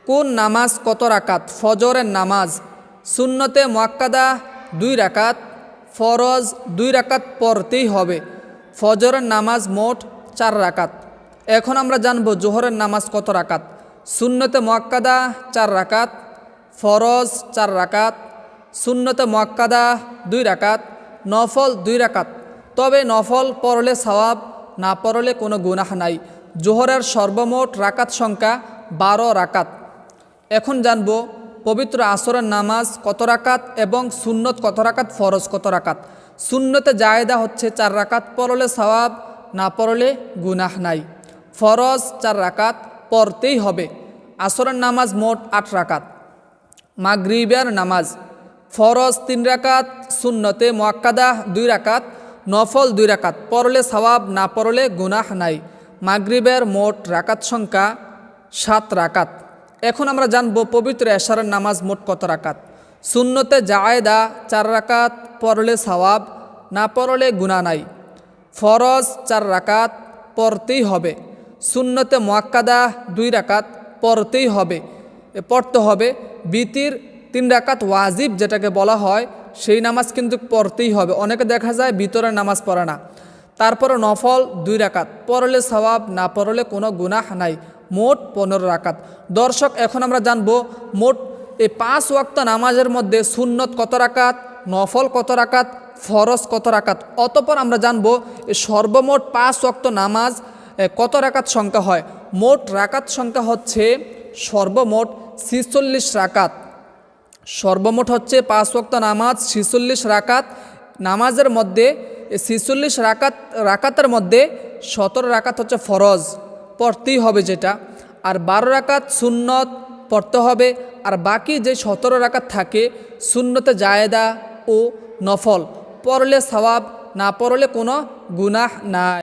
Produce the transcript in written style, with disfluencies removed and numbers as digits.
কোন নামাজ কত রাকাত? ফজরের নামাজ সুন্নতে মুআক্কাদা 2 রাকাত, ফরজ 2 রাকাত পড়তেই হবে। ফজরের নামাজ মোট 4 রাকাত। এখন আমরা জানব জোহরের নামাজ কত রাকাত। সুন্নতে মুআক্কাদা 4 রাকাত, ফরজ 4 রাকাত, সুন্নতে মুআক্কাদা 2 রাকাত, নফল 2 রাকাত। তবে নফল পড়লে সওয়াব, না পড়লে কোনো গুনাহ নাই। জোহরের সর্বমোট রাকাত সংখ্যা 12 রাকাত। এখন জানব পবিত্র আসরের নামাজ কত রাকাত এবং সুন্নত কত রাকাত, ফরজ কত রাকাত। সুন্নতে জায়েদা হচ্ছে 4 রাকাত, পড়লে সওয়াব, না পড়লে গুনাহ নাই। ফরজ 4 রাকাত পড়তেই হবে। আসরের নামাজ মোট 8 রাকাত। মাগরিবের নামাজ ফরজ 3 রাকাত, সুন্নতে মুআক্কাদা 2 রাকাত, নফল 2 রাকাত, পড়লে সওয়াব, না পড়লে গুনাহ নাই। মাগরিবের মোট রাকাত সংখ্যা 7 রাকাত। এখন আমরা জানব পবিত্র এশারের নামাজ মোট কত রাকাত। সুন্নতে জায়েদা 4 রাকাত, পড়লে সওয়াব, না পড়লে গুনাহ নাই। ফরজ 4 রাকাত পড়তেই হবে। সুন্নতে মুআক্কাদা 2 রাকাত পড়তেই হবে, পড়তে হবে। বিতির 3 রাকাত ওয়াজিব যেটাকে বলা হয়, সেই নামাজ কিন্তু পড়তেই হবে। অনেকে দেখা যায় ভিতরের নামাজ পড়ে না। তারপরে নফল 2 রাকাত, পড়লে সওয়াব, না পড়লে কোনো গুনাহ নাই। মোট 15 রাকাত। দর্শক, এখন আমরা জানব মোট এই 5 ওয়াক্ত নামাজের মধ্যে সুন্নত কত রাকাত, নফল কত রাকাত, ফরজ কত রাকাত। অতঃপর আমরা জানব এই সর্বমোট 5 ওয়াক্ত নামাজ কত রাকাত সংখ্যা হয়। মোট রাকাত সংখ্যা হচ্ছে সর্বমোট 46 রাকাত। সর্বমোট হচ্ছে 5 ওয়াক্ত নামাজ 46 রাকাত। নামাজের মধ্যে 46 রাকাতের মধ্যে 17 রাকাত হচ্ছে ফরজ, পড়তেই হবে যেটা, আর 12 রাকাত সুন্নত পড়তে হবে। আর বাকি যে 17 রাকাত থাকে সুন্নতে জায়েদা ও নফল, পড়লে সওয়াব, না পড়লে কোনো গুনাহ নাই।